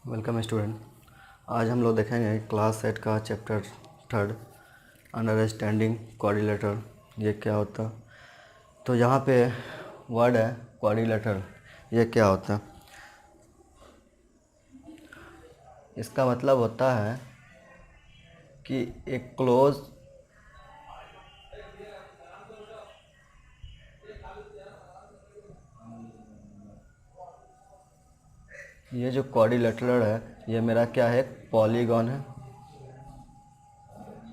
Welcome student. आज हम लोग देखेंगे क्लास 8 का चैप्टर 3 अंडरस्टैंडिंग क्वाड्रिलेटरल। ये क्या होता है? तो यहाँ पे वर्ड है क्वाड्रिलेटरल। ये क्या होता है? इसका मतलब होता है कि एक क्लोज ये जो क्वाड्रिलेटरल है ये मेरा क्या है? पॉलीगॉन है।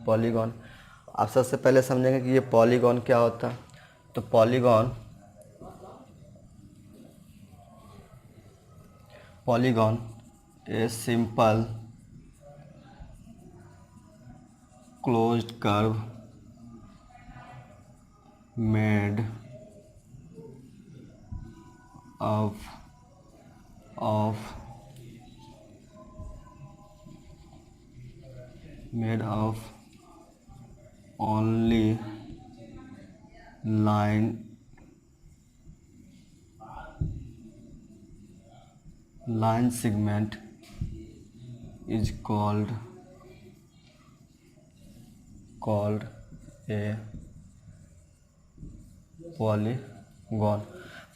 पॉलीगॉन। आप सबसे पहले समझेंगे कि ये पॉलीगॉन क्या होता है। तो polygon a simple closed curve made of only line segment is called a polygon।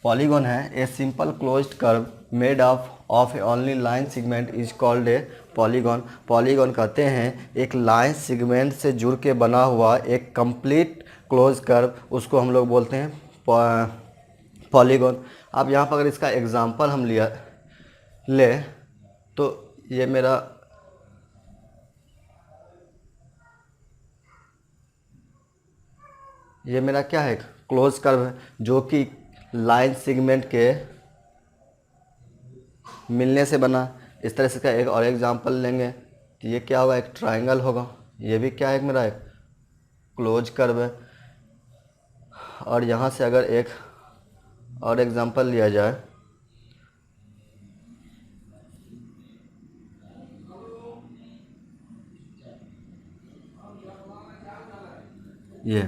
Polygon है a simple closed curve made of a only line segment is called a polygon. Polygon कहते हैं एक line segment से जुड़ के बना हुआ एक कंप्लीट क्लोज कर्व, उसको हम लोग बोलते हैं पॉलीगॉन। अब यहाँ पर अगर इसका एग्जांपल हम ले तो ये मेरा क्या है? क्लोज कर्व है जो कि लाइन सेगमेंट के मिलने से बना। इस तरह से का एक और एग्जांपल लेंगे तो ये क्या होगा? एक ट्रायंगल होगा। ये भी क्या है? मेरा एक क्लोज कर्व है। और यहाँ से अगर एक और एग्जांपल लिया जाए ये,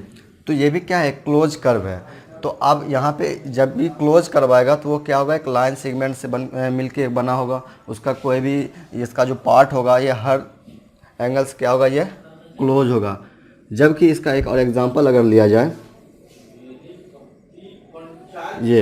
तो ये भी क्या है? क्लोज कर्व है। तो अब यहाँ पे जब भी क्लोज करवाएगा तो वो क्या होगा? एक लाइन सेगमेंट से मिलके बना होगा। उसका कोई भी इसका जो पार्ट होगा ये हर एंगल से क्या होगा? ये क्लोज होगा। जबकि इसका एक और एग्जांपल अगर लिया जाए, ये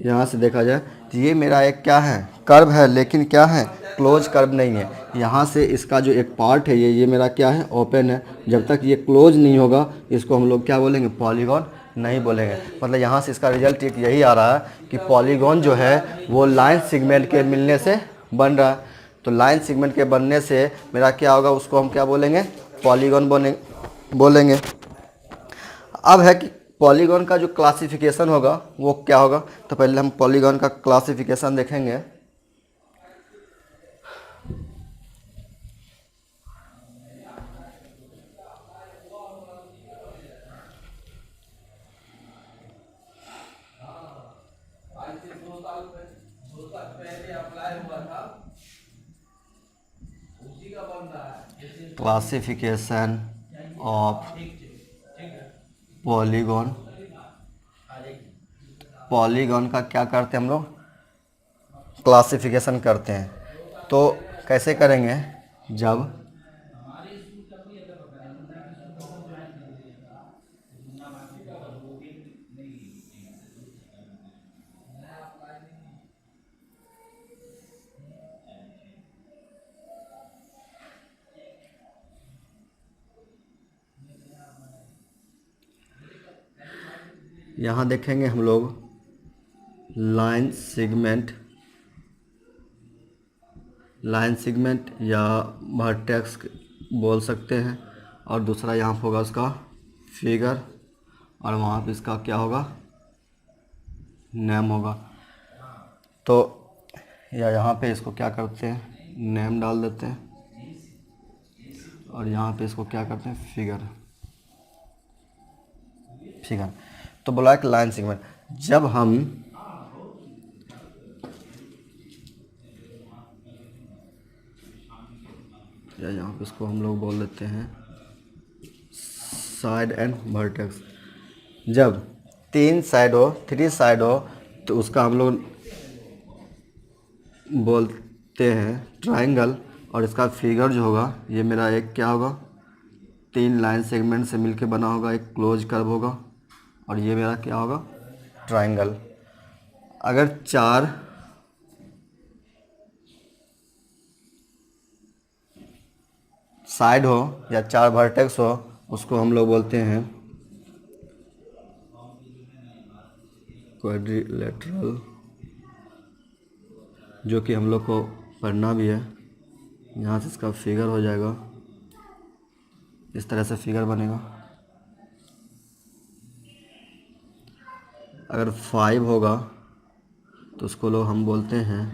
यहाँ से देखा जाए तो ये मेरा एक क्या है? कर्व है, लेकिन क्या है? क्लोज कर्व नहीं है। यहाँ से इसका जो एक पार्ट है ये मेरा क्या है? ओपन है। जब तक ये क्लोज नहीं होगा इसको हम लोग क्या बोलेंगे? पॉलीगॉन नहीं बोलेंगे। मतलब यहाँ से इसका रिजल्ट एक यही आ रहा है कि पॉलीगॉन जो है वो लाइन सेगमेंट के मिलने से बन रहा है। तो लाइन सेगमेंट के बनने से मेरा क्या होगा? उसको हम क्या बोलेंगे? पॉलीगॉन बोलेंगे। अब है कि पॉलीगॉन का जो क्लासिफिकेशन होगा वो क्या होगा? तो पहले हम पॉलीगॉन का क्लासिफिकेशन देखेंगे। Classification of polygon. पॉलीगॉन का क्या करते हैं हम लोग? क्लासिफिकेशन करते हैं। तो कैसे करेंगे? जब यहाँ देखेंगे हम लोग लाइन सेगमेंट या वर्टेक्स बोल सकते हैं। और दूसरा यहाँ पर होगा उसका फिगर, और वहाँ पे इसका क्या होगा? नेम होगा। तो या यहाँ पे इसको क्या करते हैं? नेम डाल देते हैं। और यहाँ पे इसको क्या करते हैं? फिगर। तो बोला एक लाइन सेगमेंट। जब हम या यहाँ पे इसको हम लोग बोल देते हैं साइड एंड वर्टेक्स। जब 3 साइड हो, 3 साइड हो तो उसका हम लोग बोलते हैं ट्रायंगल, और इसका फिगर जो होगा ये मेरा एक क्या होगा, 3 लाइन सेगमेंट से मिलके बना होगा, एक क्लोज कर्व होगा, और ये मेरा क्या होगा, ट्रायंगल। अगर 4 साइड हो या 4 वर्टेक्स हो, उसको हम लोग बोलते हैं क्वाड्रिलेटरल, जो कि हम लोग को पढ़ना भी है। यहाँ से इसका फिगर हो जाएगा, इस तरह से फिगर बनेगा। अगर 5 होगा तो उसको लोग हम बोलते हैं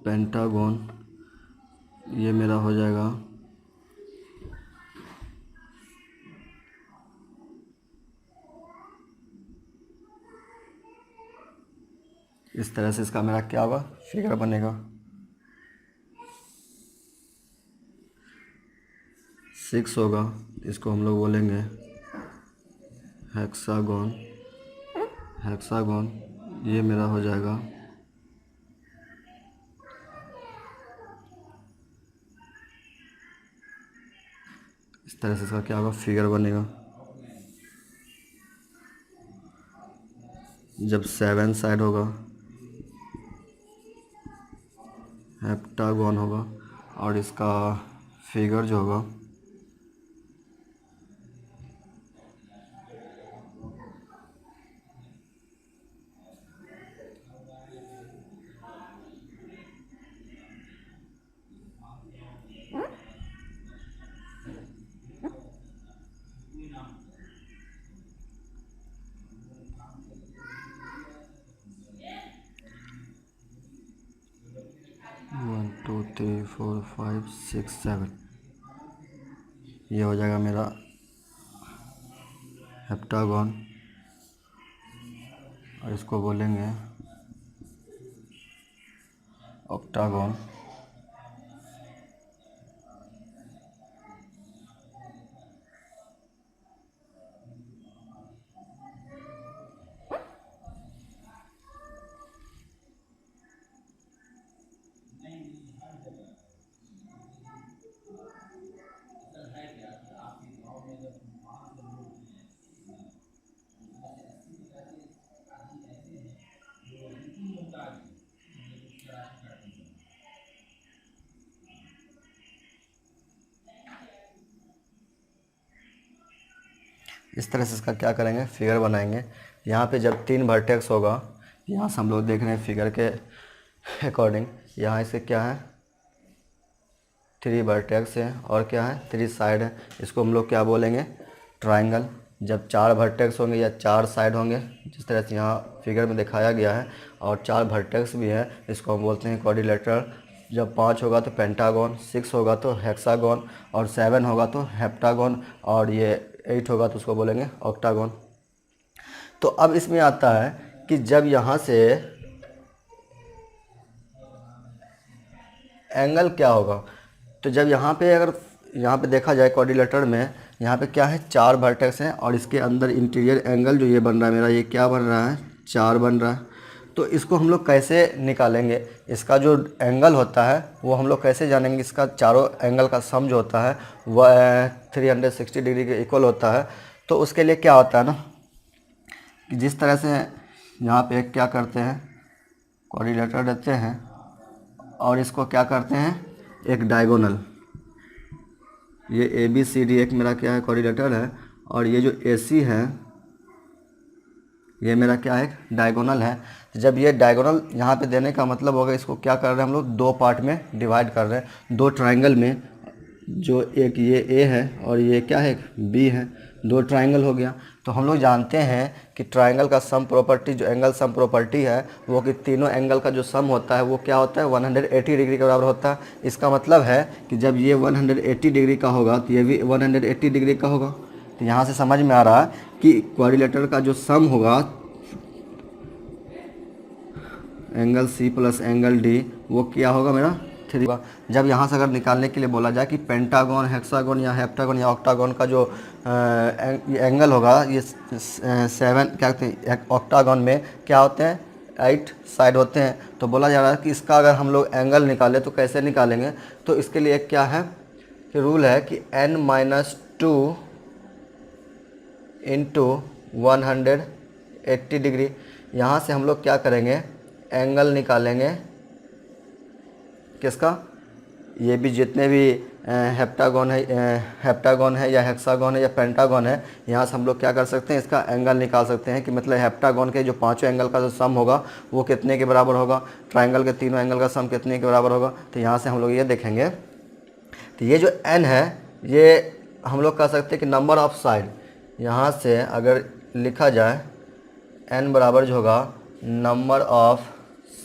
पेंटागन, ये मेरा हो जाएगा इस तरह से, इसका मेरा क्या होगा, फिगर बनेगा। 6 होगा, इसको हम लोग बोलेंगे हेक्सागन, हेक्सागन ये मेरा हो जाएगा इस तरह से, इसका क्या होगा, फिगर बनेगा। जब 7 साइड होगा हेप्टागन होगा, और इसका फिगर जो होगा one two three four five six seven, ये हो जाएगा मेरा हेप्टागन, और इसको बोलेंगे ऑक्टागन। इस तरह से इसका क्या करेंगे, फिगर बनाएंगे। यहाँ पे जब 3 वर्टेक्स होगा, यहाँ से हम लोग देख रहे हैं फिगर के अकॉर्डिंग, यहाँ से क्या है, 3 वर्टेक्स है, और क्या है, 3 साइड है। इसको हम लोग क्या बोलेंगे, ट्रायंगल। जब 4 वर्टेक्स होंगे या 4 साइड होंगे, जिस तरह से यहाँ फिगर में दिखाया गया है, और 4 वर्टेक्स भी है, इसको हम बोलते हैं क्वाड्रिलेटरल। जब 5 होगा तो पेंटागन, 6 होगा तो हेक्सागन, और 7 होगा तो हेप्टागन, और ये 8 होगा तो उसको बोलेंगे ऑक्टागन। तो अब इसमें आता है कि जब यहाँ से एंगल क्या होगा, तो जब यहाँ पे, अगर यहाँ पे देखा जाए क्वाड्रिलेटरल में, यहाँ पे क्या है, 4 वर्टेक्स हैं, और इसके अंदर इंटीरियर एंगल जो ये बन रहा है मेरा, ये क्या बन रहा है, 4 बन रहा है। तो इसको हम लोग कैसे निकालेंगे, इसका जो एंगल होता है वो हम लोग कैसे जानेंगे, इसका चारों एंगल का सम जो होता है वह 360 डिग्री के इक्वल होता है। तो उसके लिए क्या होता है ना, कि जिस तरह से यहाँ पे क्या करते हैं, क्वाड्रिलेटरल देते हैं, और इसको क्या करते हैं, एक डायगोनल, ये ABCD एक मेरा क्या है, क्वाड्रिलेटरल है, और ये जो AC है ये मेरा क्या है, डायगोनल है। जब ये डायगोनल यहाँ पे देने का मतलब होगा, इसको क्या कर रहे हैं हम लोग, 2 पार्ट में डिवाइड कर रहे हैं, 2 ट्रायंगल में, जो एक ये A है और ये क्या है, B है, 2 ट्रायंगल हो गया। तो हम लोग जानते हैं कि ट्रायंगल का सम प्रॉपर्टी, जो एंगल सम प्रॉपर्टी है, वो कि तीनों एंगल का जो सम होता है वो क्या होता है, 180 डिग्री के बराबर होता है। इसका मतलब है कि जब ये 180 डिग्री का होगा तो ये भी 180 डिग्री का होगा। तो यहाँ से समझ में आ रहा है कि क्वाड्रिलेटरल का जो सम होगा, angle C plus angle D, वो क्या होगा मेरा 3 होगा। जब यहाँ से अगर निकालने के लिए बोला जाए कि पेंटागन, हेक्सागन या हेप्टागन या ऑक्टागन का जो एंगल होगा, ये 7 क्या कहते हैं, ऑक्टागन में क्या होते हैं, 8 साइड होते हैं। तो बोला जा रहा है कि इसका अगर हम लोग एंगल निकालें तो कैसे निकालेंगे। तो इसके लिए क्या है कि रूल है कि n-2 इंटू 180 डिग्री। यहाँ से हम लोग क्या करेंगे, एंगल निकालेंगे किसका, ये भी जितने भी हेप्टागन है या हेक्सागन है या पेंटागन है, यहाँ से हम लोग क्या कर सकते हैं, इसका एंगल निकाल सकते हैं कि मतलब हेप्टागन के जो 5 एंगल का जो सम होगा वो कितने के बराबर होगा, ट्रायंगल के 3 एंगल का सम कितने के बराबर होगा। तो यहाँ से हम लोग ये देखेंगे। तो ये जो n है ये हम लोग कह सकते हैं कि नंबर ऑफ साइड, यहाँ से अगर लिखा जाए n बराबर जो होगा नंबर ऑफ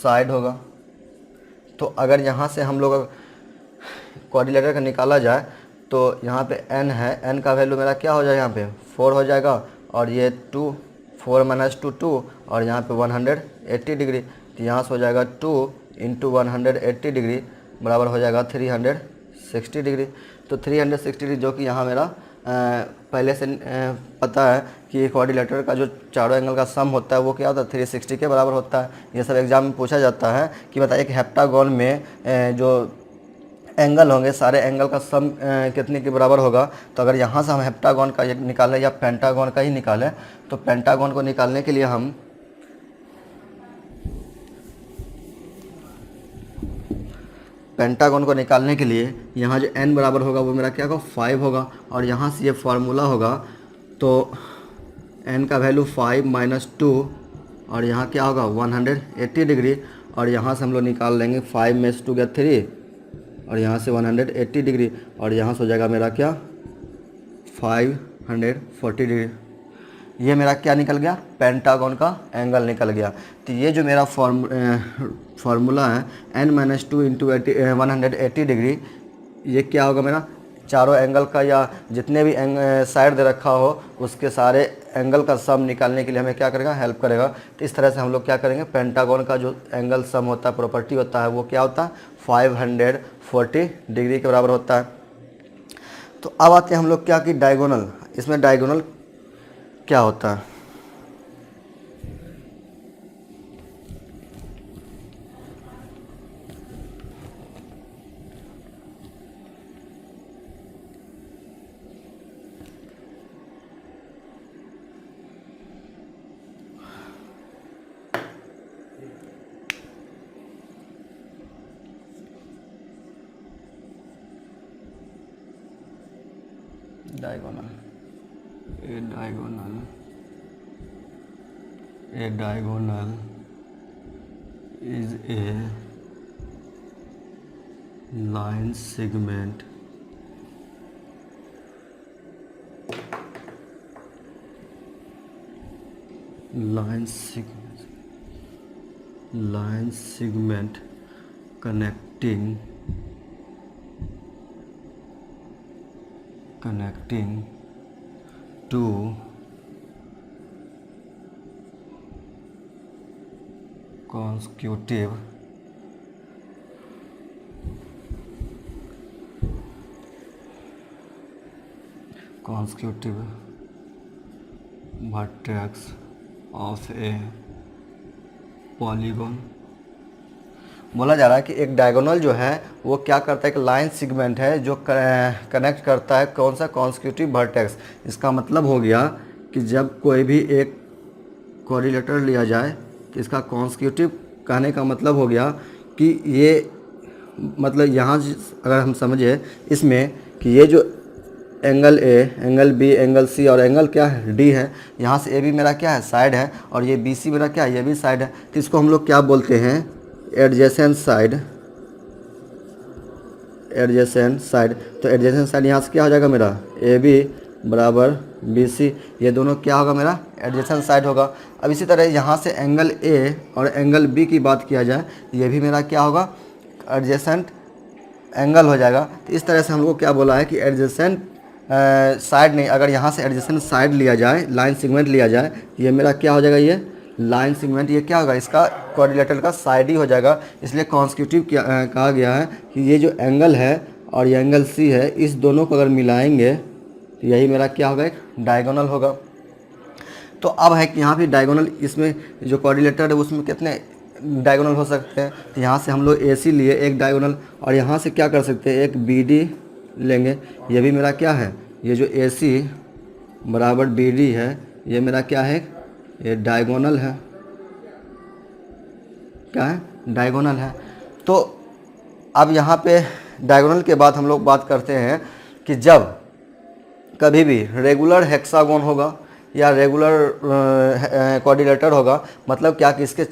साइड होगा। तो अगर यहाँ से हम लोग क्वाड्रिलेटरल का निकाला जाए तो यहाँ पे n है, n का वैल्यू मेरा क्या हो जाएगा, यहाँ पे 4 हो जाएगा, और ये 2, 4 - 2 2, और यहाँ पे 180 डिग्री। तो यहाँ से हो जाएगा 2 इंटू 180 डिग्री बराबर हो जाएगा 360 डिग्री। तो 360 डिग्री जो कि यहाँ मेरा पहले से पता है कि क्वाड्रिलेटरल का जो चारों एंगल का सम होता है वो क्या होता है, 360 के बराबर होता है। ये सब एग्जाम में पूछा जाता है कि बताइए कि हेप्टागन में जो एंगल होंगे सारे एंगल का सम कितने के बराबर होगा। तो अगर यहाँ से हम हेप्टागन का निकालें या पेंटागन का ही निकालें, तो पेंटागन को निकालने के लिए हम यहाँ जो n बराबर होगा वो मेरा क्या होगा, 5 होगा, और यहाँ से ये फार्मूला होगा तो n का वैल्यू 5 - 2, और यहाँ क्या होगा 180 डिग्री, और यहाँ से हम लोग निकाल लेंगे 5 में से 2 गया 3, और यहाँ से 180 डिग्री, और यहाँ से हो जाएगा मेरा क्या 540 डिग्री। ये मेरा क्या निकल गया, पेंटागन का एंगल निकल गया। तो ये जो मेरा फार्मूला है n-2 इंटू 180 डिग्री, ये क्या होगा मेरा चारों एंगल का या जितने भी साइड दे रखा हो उसके सारे एंगल का सम निकालने के लिए हमें क्या करेगा, हेल्प करेगा। तो इस तरह से हम लोग क्या करेंगे, पेंटागन का जो एंगल सम होता है, प्रॉपर्टी होता है, वो क्या होता है 540 डिग्री के बराबर होता है। तो अब आते हैं हम लोग क्या कि डायगोनल। इसमें डायगोनल क्या होता है, diagonal a diagonal is a line segment connecting two consecutive vertex of a polygon। बोला जा रहा है कि एक डायगोनल जो है वो क्या करता है, एक लाइन सेगमेंट है जो कनेक्ट करता है कौन सा, कॉन्सेक्यूटिव वर्टेक्स। इसका मतलब हो गया कि जब कोई भी एक क्वाड्रिलेटरल लिया जाए तो इसका कॉन्सेक्यूटिव कहने का मतलब हो गया कि ये मतलब यहाँ अगर हम समझे इसमें कि ये जो angle A, angle B, angle C और एंगल क्या है डी है, यहाँ से ए भी मेरा क्या है साइड है, और ये बी सी मेरा क्या है ये भी साइड है। तो इसको हम लोग क्या बोलते हैं, एडजेसेंट साइड। तो एडजेसेंट साइड यहाँ से क्या हो जाएगा मेरा ए बी बराबर बी सी, ये दोनों क्या होगा मेरा एडजेसेंट साइड होगा। अब इसी तरह यहाँ से एंगल ए और एंगल बी की बात किया जाए, ये भी मेरा क्या होगा एडजेसेंट एंगल हो जाएगा। तो इस तरह से हम लोग क्या बोला है कि एडजेसेंट साइड नहीं, अगर यहाँ से एडजेसेंट साइड लिया जाए, लाइन सेगमेंट लिया जाए, ये मेरा क्या हो जाएगा, ये लाइन सेगमेंट ये क्या होगा, इसका क्वाड्रिलेटरल का साइड ही हो जाएगा। इसलिए कॉन्सेक्यूटिव कहा गया है कि ये जो एंगल है और ये एंगल सी है, इस दोनों को अगर मिलाएंगे तो यही मेरा क्या होगा, एक डायगोनल होगा। तो अब है कि यहाँ भी डायगोनल, इसमें जो क्वाड्रिलेटर है उसमें कितने डायगोनल हो सकते हैं। तो यहाँ से हम लोग ए सी लिए एक डायगोनल, और यहाँ से क्या कर सकते हैं, एक बी डी लेंगे। ये भी मेरा क्या है, ये जो ए सी बराबर बी डी है, ये मेरा क्या है, ये डायगोनल है। क्या है, डायगोनल है। तो अब यहाँ पे डायगोनल के बाद हम लोग बात करते हैं कि जब कभी भी रेगुलर हेक्सागोन होगा या रेगुलर क्वाड्रिलेटर होगा, मतलब क्या कि इसके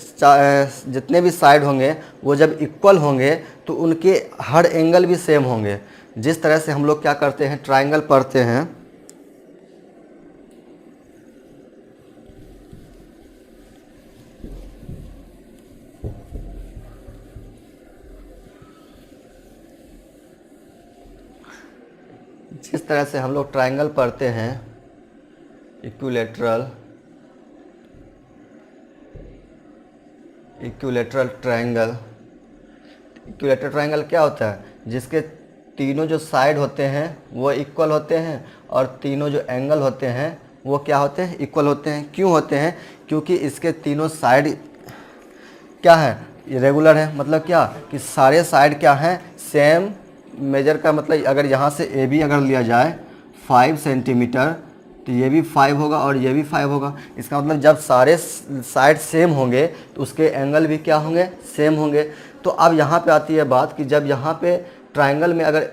जितने भी साइड होंगे वो जब इक्वल होंगे तो उनके हर एंगल भी सेम होंगे। जिस तरह से हम लोग क्या करते हैं, ट्रायंगल पढ़ते हैं, जिस तरह से हम लोग ट्रायंगल पढ़ते हैं, इक्विलेटरल ट्रायंगल। इक्विलेटरल ट्रायंगल क्या होता है, जिसके तीनों जो साइड होते हैं वो इक्वल होते हैं और तीनों जो एंगल होते हैं वो क्या होते हैं, इक्वल होते हैं। क्यों होते हैं, क्योंकि इसके तीनों साइड क्या है, रेगुलर है। मतलब क्या कि सारे साइड क्या हैं, सेम मेजर का। मतलब अगर यहाँ से ए बी अगर लिया जाए 5 सेंटीमीटर, तो ये भी 5 होगा और ये भी 5 होगा। इसका मतलब जब सारे साइड सेम होंगे तो उसके एंगल भी क्या होंगे, सेम होंगे। तो अब यहाँ पे आती है बात कि जब यहाँ पे ट्रायंगल में अगर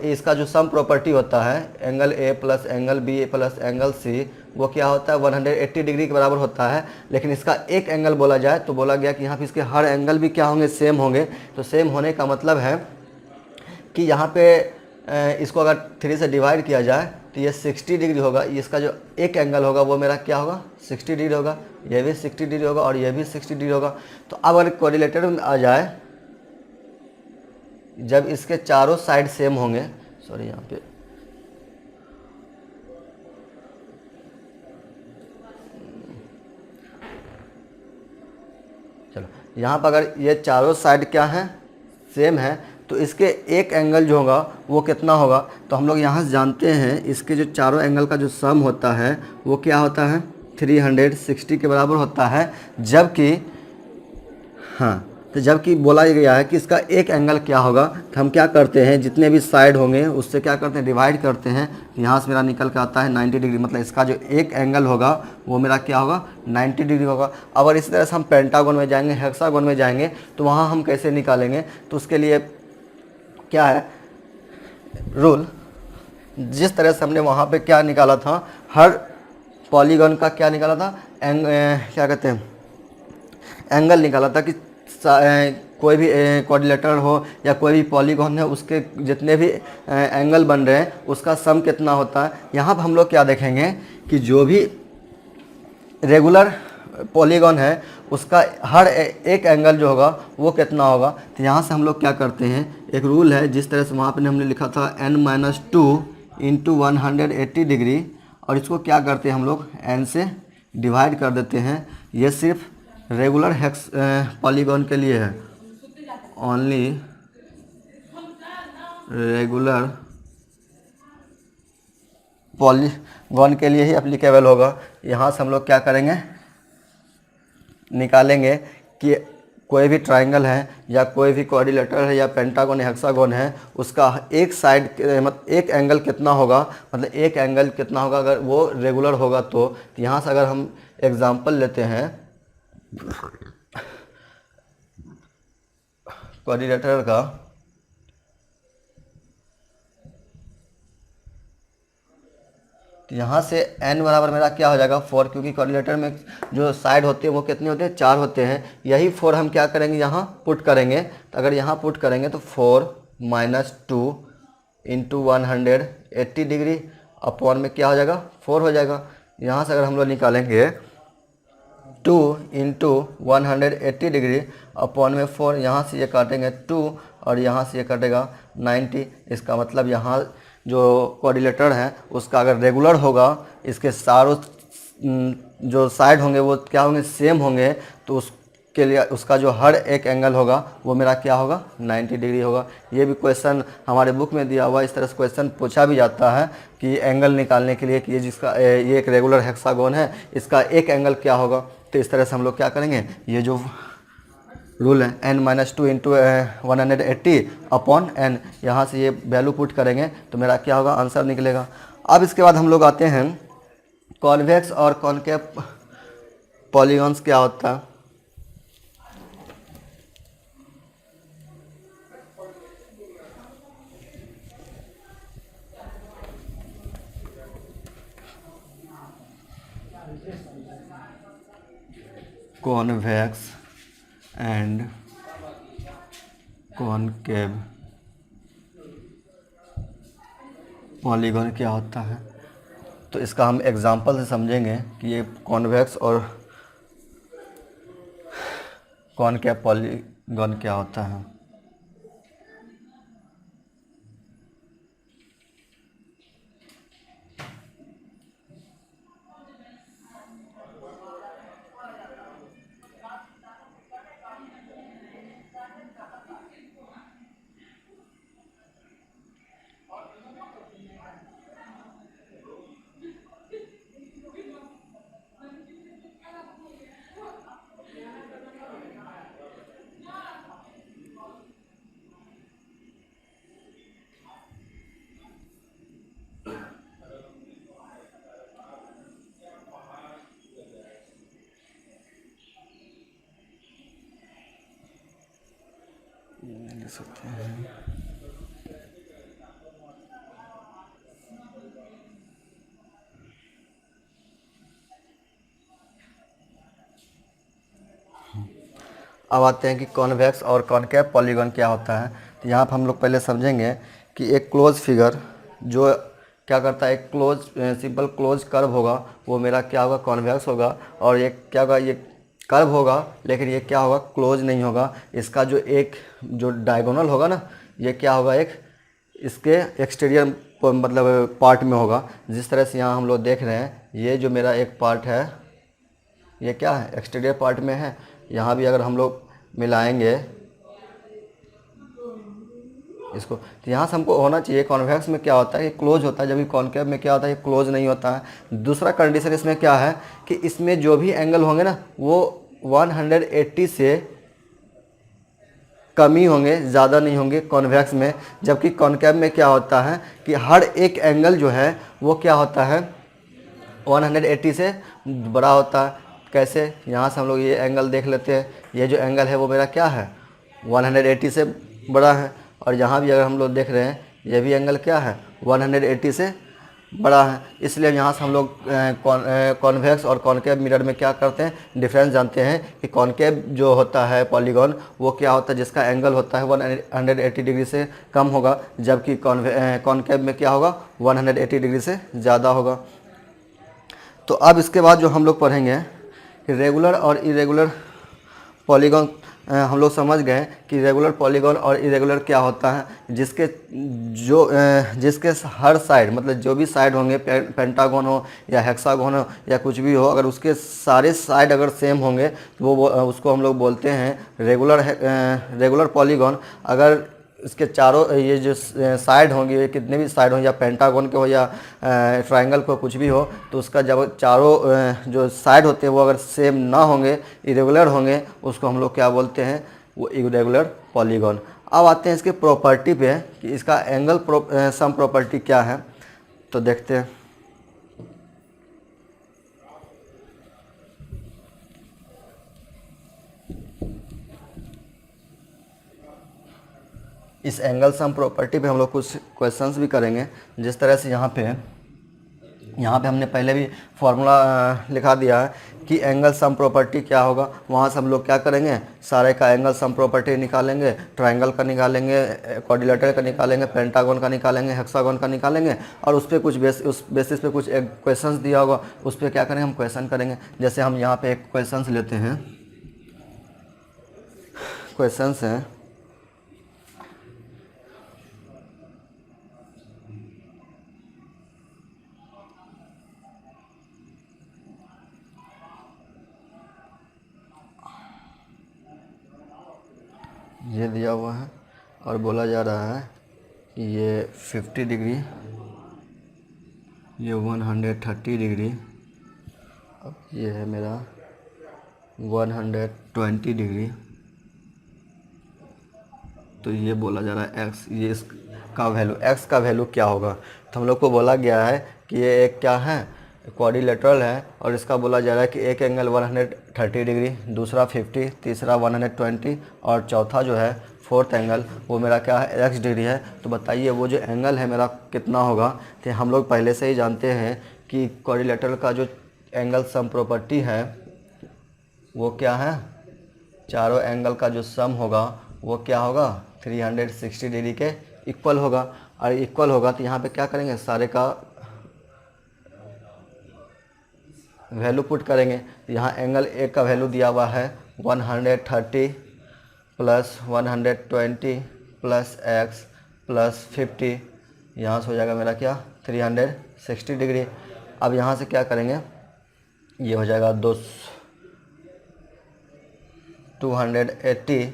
इसका जो सम प्रॉपर्टी होता है, angle A plus angle B plus angle C, वो क्या होता है 180 डिग्री के बराबर होता है। लेकिन इसका एक एंगल बोला जाए तो बोला गया कि यहाँ पे इसके हर एंगल भी क्या होंगे, सेम होंगे। तो सेम होने का मतलब है कि यहाँ पे इसको अगर 3 से डिवाइड किया जाए तो ये 60 डिग्री होगा। इसका जो एक एंगल होगा वो मेरा क्या होगा, 60 डिग्री होगा। ये भी 60 डिग्री होगा और ये भी 60 डिग्री होगा। तो अब अगर क्वाड्रिलेटरल में आ जाए, जब इसके चारों साइड सेम होंगे, सॉरी यहाँ पे चलो, यहाँ पर अगर ये चारों साइड क्या हैं, सेम है, तो इसके एक एंगल जो होगा वो कितना होगा। तो हम लोग यहाँ से जानते हैं इसके जो चारों एंगल का जो सम होता है वो क्या होता है, 360 के बराबर होता है। जबकि हाँ, तो जबकि बोला गया है कि इसका एक एंगल क्या होगा, तो हम क्या करते हैं, जितने भी साइड होंगे उससे क्या करते हैं, डिवाइड करते हैं। यहाँ से मेरा निकल के आता है 90 डिग्री। मतलब इसका जो एक एंगल होगा वो मेरा क्या होगा, 90 डिग्री होगा। अगर इसी तरह से हम पेंटागन में जाएंगे, हेक्सागन में जाएंगे, तो वहाँ हम कैसे निकालेंगे। तो उसके लिए क्या है रूल, जिस तरह से हमने वहाँ पे क्या निकाला था, हर पॉलीगन का क्या निकाला था, क्या कहते हैं, एंगल निकाला था कि कोई भी क्वाड्रिलेटरल हो या कोई भी पॉलीगन है, उसके जितने भी एंगल बन रहे हैं उसका सम कितना होता है। यहाँ पर हम लोग क्या देखेंगे कि जो भी रेगुलर पॉलीगन है उसका हर एक एंगल जो होगा वो कितना होगा। तो यहाँ से हम लोग क्या करते हैं, एक रूल है, जिस तरह से वहाँ पे हमने लिखा था n-2 इंटू 180 डिग्री, और इसको क्या करते हैं हम लोग n से डिवाइड कर देते हैं। ये सिर्फ रेगुलर हेक्स पॉलीगन के लिए है, ओनली रेगुलर पॉलीगन के लिए ही एप्लीकेबल होगा। यहाँ से हम लोग क्या करेंगे, निकालेंगे कि कोई भी ट्रायंगल है या कोई भी क्वाड्रिलेटरल है या पेंटागन हेक्सागन है, उसका एक साइड मतलब एक एंगल कितना होगा, मतलब एक एंगल कितना होगा अगर वो रेगुलर होगा। तो यहाँ से अगर हम एग्जांपल लेते हैं क्वाड्रिलेटरल का, यहाँ से n बराबर मेरा क्या हो जाएगा 4, क्योंकि क्वाड्रिलेटर में जो साइड होते हैं वो कितने होते हैं, 4 होते हैं। यही 4 हम क्या करेंगे, यहाँ पुट करेंगे। तो अगर यहाँ पुट करेंगे तो 4 - 2 इंटू 180 डिग्री अपॉन में क्या हो जाएगा, 4 हो जाएगा। यहाँ से अगर हम लोग निकालेंगे 2 इंटू 180 डिग्री अपॉन में 4, यहाँ से ये काटेंगे 2 और यहाँ से ये कटेगा 90। इसका मतलब यहाँ जो क्वाड्रिलेटर है उसका अगर रेगुलर होगा, इसके चारों जो साइड होंगे वो क्या होंगे, सेम होंगे, तो उसके लिए उसका जो हर एक एंगल होगा वो मेरा क्या होगा, 90 डिग्री होगा। ये भी क्वेश्चन हमारे बुक में दिया हुआ है, इस तरह से क्वेश्चन पूछा भी जाता है कि एंगल निकालने के लिए कि ये एक रेगुलर हेक्सागोन है, इसका एक एंगल क्या होगा। तो इस तरह से हम लोग क्या करेंगे, ये जो रूल है n-2 इंटू 180 अपॉन n, यहाँ से ये वैल्यू पुट करेंगे तो मेरा क्या होगा, आंसर निकलेगा। अब इसके बाद हम लोग आते हैं कॉन्वेक्स और कॉनकेव पॉलीगॉन्स क्या होता है। कॉन्वेक्स एंड कॉनकेव पॉलीगॉन क्या होता है, तो इसका हम एग्जांपल से समझेंगे कि ये कॉन्वेक्स और कॉनकेव पॉलीगॉन क्या होता है। ले सकते हैं। अब आते हैं कि कॉन्वेक्स और कॉनकेव पॉलीगॉन क्या होता है। तो यहाँ पर हम लोग पहले समझेंगे कि एक क्लोज फिगर जो क्या करता है, एक क्लोज सिंपल क्लोज कर्व होगा वो मेरा क्या होगा, कॉन्वेक्स होगा। और ये क्या होगा, ये कर्व होगा लेकिन ये क्या होगा, क्लोज नहीं होगा। इसका जो एक जो डायगोनल होगा ना, ये क्या होगा, एक इसके एक्सटीरियर मतलब पार्ट में होगा। जिस तरह से यहाँ हम लोग देख रहे हैं, ये जो मेरा एक पार्ट है ये क्या है, एक्सटीरियर पार्ट में है। यहाँ भी अगर हम लोग मिलाएंगे इसको, तो यहाँ से हमको होना चाहिए, कॉन्वेक्स में क्या होता है, ये क्लोज होता है, जबकि कॉनकेव में क्या होता है, ये क्लोज नहीं होता है। दूसरा कंडीशन इसमें क्या है कि इसमें जो भी एंगल होंगे ना वो 180 से कम ही होंगे, ज़्यादा नहीं होंगे कॉन्वेक्स में। जबकि कॉनकेव में क्या होता है कि हर एक एंगल जो है वो क्या होता है, 180 से बड़ा होता है। कैसे, यहाँ से हम लोग ये एंगल देख लेते हैं, ये जो एंगल है वो मेरा क्या है, 180 से बड़ा है। और यहाँ भी अगर हम लोग देख रहे हैं, ये भी एंगल क्या है, 180 से बड़ा है। इसलिए यहाँ से हम लोग कॉन्वेक्स और कॉनकेव मिरर में क्या करते हैं, डिफरेंस जानते हैं कि कॉनकेव जो होता है पॉलीगॉन वो क्या होता है, जिसका एंगल होता है 180 डिग्री से कम होगा, जबकि कॉनकेव में क्या होगा, 180 डिग्री से ज़्यादा होगा। तो अब इसके बाद जो हम लोग पढ़ेंगे कि रेगुलर और इरेगुलर पॉलीगॉन। हम लोग समझ गए कि रेगुलर पॉलीगॉन और इरेगुलर क्या होता है, जिसके हर साइड मतलब जो भी साइड होंगे, पेंटागन हो या हेक्सागोन हो या कुछ भी हो, अगर उसके सारे साइड अगर सेम होंगे तो वो उसको हम लोग बोलते हैं रेगुलर पॉलीगॉन। अगर इसके चारों ये जो साइड होंगे, कितने भी साइड हो, या पेंटागन के हो या ट्रायंगल को कुछ भी हो, तो उसका जब चारों जो साइड होते हैं वो अगर सेम ना होंगे, इरेगुलर होंगे, उसको हम लोग क्या बोलते हैं, वो इरेगुलर पॉलीगॉन। अब आते हैं इसके प्रॉपर्टी पे कि इसका एंगल सम प्रॉपर्टी क्या है, तो देखते हैं। इस एंगल सम प्रॉपर्टी पे हम लोग कुछ क्वेश्चंस भी करेंगे। जिस तरह से यहाँ पे हमने पहले भी फॉर्मूला लिखा दिया है कि एंगल सम प्रॉपर्टी क्या होगा। वहाँ से हम लोग क्या करेंगे, सारे का एंगल सम प्रॉपर्टी निकालेंगे, ट्रायंगल का निकालेंगे, क्वाड्रिलेटरल का निकालेंगे, पेंटागन का निकालेंगे, हेक्सागन का निकालेंगे, और उस पर कुछ उस बेसिस पे कुछ एक क्वेश्चंस दिया होगा, उस पर क्या करेंगे, हम क्वेश्चन करेंगे। जैसे हम यहाँ पे एक क्वेश्चंस लेते हैं, क्वेश्चंस हैं ये दिया हुआ है और बोला जा रहा है कि ये 50 डिग्री, ये 130 डिग्री, अब ये है मेरा 120 डिग्री। तो ये बोला जा रहा है एक्स, ये इसका वैल्यू, एक्स का वैल्यू क्या होगा। तो हम लोग को बोला गया है कि ये एक क्या है, क्वाड्रिलेटरल है, और इसका बोला जा रहा है कि एक एंगल 130 डिग्री, दूसरा 50, तीसरा 120 और चौथा जो है फोर्थ एंगल वो मेरा क्या है, एक्स डिग्री है। तो बताइए वो जो एंगल है मेरा कितना होगा। तो हम लोग पहले से ही जानते हैं कि क्वाड्रिलेटरल का जो एंगल सम प्रॉपर्टी है वो क्या है, चारों एंगल का जो सम होगा वो क्या होगा, 360 डिग्री के इक्वल होगा। और इक्वल होगा तो यहाँ पे क्या करेंगे, सारे का वैल्यू पुट करेंगे। तो यहाँ एंगल ए का वैल्यू दिया हुआ है 130 प्लस 120 प्लस एक्स प्लस 50, यहाँ से हो जाएगा मेरा क्या 360 डिग्री। अब यहाँ से क्या करेंगे, ये हो जाएगा 280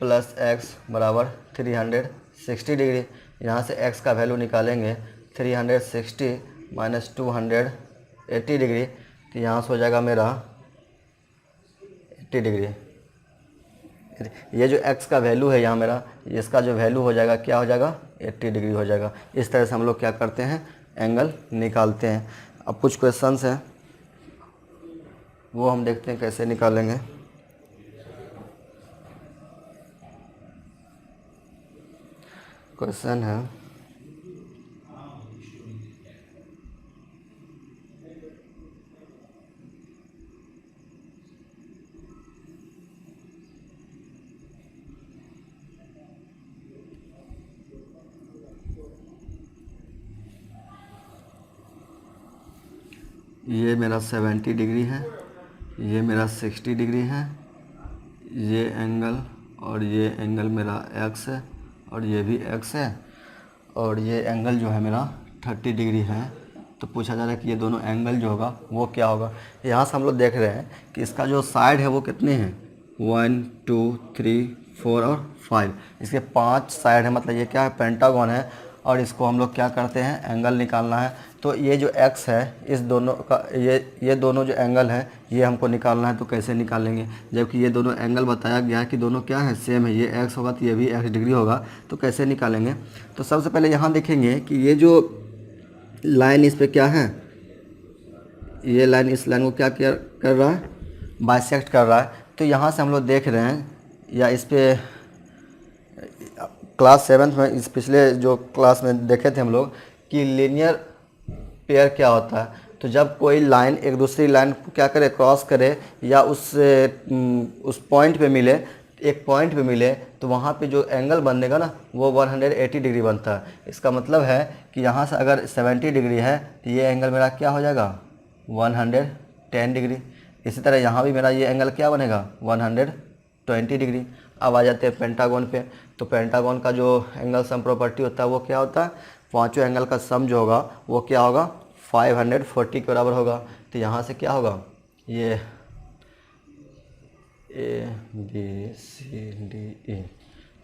प्लस एक्स बराबर 360 डिग्री। यहाँ से एक्स का वैल्यू निकालेंगे 360 माइनस 280 डिग्री, तो यहाँ से हो जाएगा मेरा 80 डिग्री। ये जो x का वैल्यू है यहाँ मेरा, इसका जो वैल्यू हो जाएगा क्या हो जाएगा, 80 डिग्री हो जाएगा। इस तरह से हम लोग क्या करते हैं, एंगल निकालते हैं। अब कुछ क्वेश्चंस हैं वो हम देखते हैं कैसे निकालेंगे। क्वेश्चन है ये मेरा 70 डिग्री है, ये मेरा 60 डिग्री है, ये एंगल और ये एंगल मेरा x है और ये भी x है, और ये एंगल जो है मेरा 30 डिग्री है। तो पूछा जा रहा है कि ये दोनों एंगल जो होगा वो क्या होगा। यहाँ से हम लोग देख रहे हैं कि इसका जो साइड है वो कितने हैं, 1 2 3 4 और 5, इसके 5 साइड है, मतलब ये क्या है, पेंटागन है। और इसको हम लोग क्या करते हैं, एंगल निकालना है। तो ये जो x है, इस दोनों का ये दोनों जो एंगल है ये हमको निकालना है। तो कैसे निकालेंगे, जबकि ये दोनों एंगल बताया गया है कि दोनों क्या है, सेम है, ये x होगा तो ये भी x डिग्री होगा। तो कैसे निकालेंगे, तो सबसे पहले यहाँ देखेंगे कि ये जो लाइन इस पर क्या है, ये लाइन इस लाइन को क्या कर रहा है, बाइसेक्ट कर रहा है। तो यहाँ से हम लोग देख रहे हैं, या इस पर क्लास 7 में, इस पिछले जो क्लास में देखे थे हम लोग कि लीनियर पेयर क्या होता है। तो जब कोई लाइन एक दूसरी लाइन को क्या करे, क्रॉस करे, या उस पॉइंट पे मिले, एक पॉइंट पे मिले, तो वहाँ पे जो एंगल बनेगा ना वो 180 डिग्री बनता है। इसका मतलब है कि यहाँ से अगर 70 डिग्री है तो ये एंगल मेरा क्या हो जाएगा, 110 डिग्री। इसी तरह यहाँ भी मेरा ये एंगल क्या बनेगा, 120 डिग्री। अब आ जाते हैं पेंटागन पे। तो पेंटागन का जो एंगल सम प्रॉपर्टी होता है वो क्या होता है, पांचों एंगल का सम जो होगा वो क्या होगा, 540 के बराबर होगा। तो यहाँ से क्या होगा, ये A B C D E,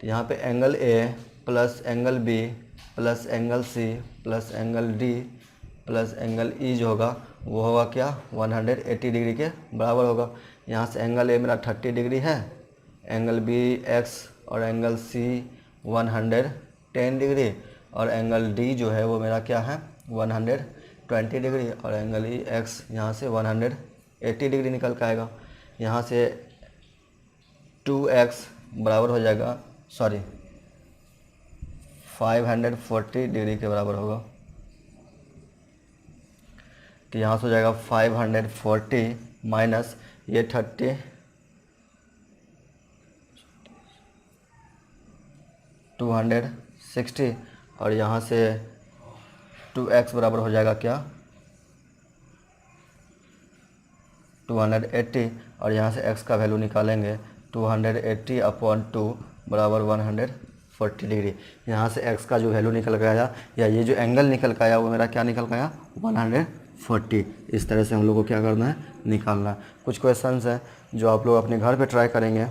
तो यहाँ पे angle A plus angle B plus angle C plus angle D plus angle E जो होगा वो होगा क्या, 180 डिग्री के बराबर होगा। यहाँ से एंगल ए मेरा 30 डिग्री है, एंगल बी एक्स और एंगल सी 110 डिग्री, और एंगल डी जो है वो मेरा क्या है, 120 डिग्री, और एंगल ई एक्स यहाँ से 180 डिग्री निकल के आएगा। यहाँ से 2x बराबर हो जाएगा, 540 डिग्री के बराबर होगा। तो यहाँ से हो जाएगा 540 माइनस ये 30, 260, और यहाँ से 2x बराबर हो जाएगा क्या, 280, और यहाँ से x का वैल्यू निकालेंगे 280 अपॉन 2 बराबर 140 डिग्री। यहाँ से x का जो वैल्यू निकल गया, या ये जो एंगल निकल के आया वो मेरा क्या निकल गया, 140। इस तरह से हम लोग को क्या करना है, निकालना है। कुछ क्वेश्चंस हैं जो आप लोग अपने घर पे ट्राई करेंगे।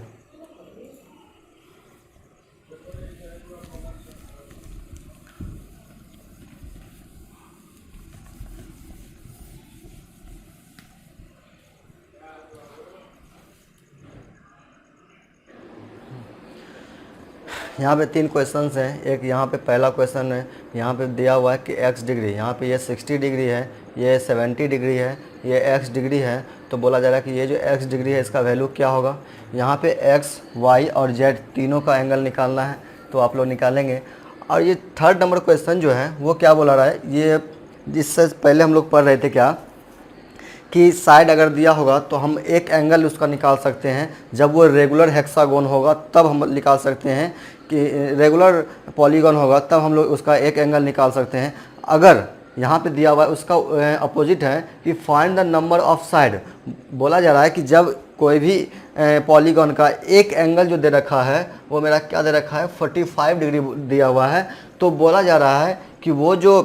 यहाँ पे 3 क्वेश्चंस हैं। एक यहाँ पे पहला क्वेश्चन है, यहाँ पे दिया हुआ है कि x डिग्री, यहाँ पे ये 60 डिग्री है, ये 70 डिग्री है, ये x डिग्री है। तो बोला जा रहा है कि ये जो x डिग्री है इसका वैल्यू क्या होगा। यहाँ पे x, y और z तीनों का एंगल निकालना है, तो आप लोग निकालेंगे। और ये थर्ड नंबर क्वेश्चन जो है वो क्या बोला रहा है, ये जिससे पहले हम लोग पढ़ रहे थे क्या कि साइड अगर दिया होगा तो हम एक एंगल उसका निकाल सकते हैं। जब वो रेगुलर हेक्सागोन होगा तब हम निकाल सकते हैं, कि रेगुलर पॉलीगॉन होगा तब हम लोग उसका एक एंगल निकाल सकते हैं। अगर यहाँ पे दिया हुआ है उसका अपोजिट है कि find the number of side. बोला जा रहा है कि जब कोई भी पॉलीगॉन का एक एंगल जो दे रखा है वो मेरा क्या दे रखा है, 45 डिग्री दिया हुआ है। तो बोला जा रहा है कि वो जो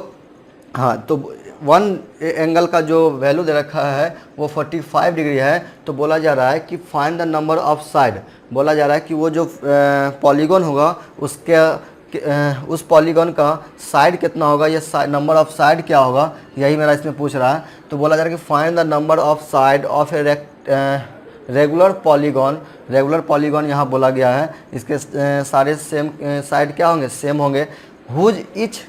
तो वन एंगल का जो वैल्यू दे रखा है वो 45 डिग्री है। तो बोला जा रहा है कि find the number of side. बोला जा रहा है कि वो जो पॉलीगॉन होगा उसके उस पॉलीगॉन का साइड कितना होगा, या नंबर ऑफ साइड क्या होगा, यही मेरा इसमें पूछ रहा है। तो बोला जा रहा है कि find the number of side of a regular polygon. Regular polygon यहाँ बोला गया है, इसके सारे सेम साइड क्या होंगे, सेम होंगे। Whose each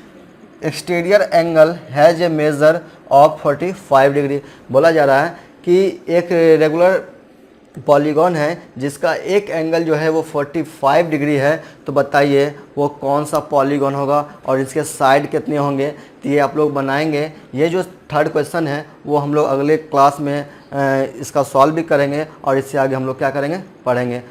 exterior angle has a measure of 45 degree. बोला जा रहा है कि एक रेगुलर पॉलीगॉन है जिसका एक एंगल जो है वो 45 डिग्री है। तो बताइए वो कौन सा पॉलीगॉन होगा और इसके साइड कितने होंगे। तो ये आप लोग बनाएंगे। ये जो थर्ड क्वेश्चन है वो हम लोग अगले क्लास में इसका सॉल्व भी करेंगे और इससे आगे हम लोग क्या करेंगे, पढ़ेंगे।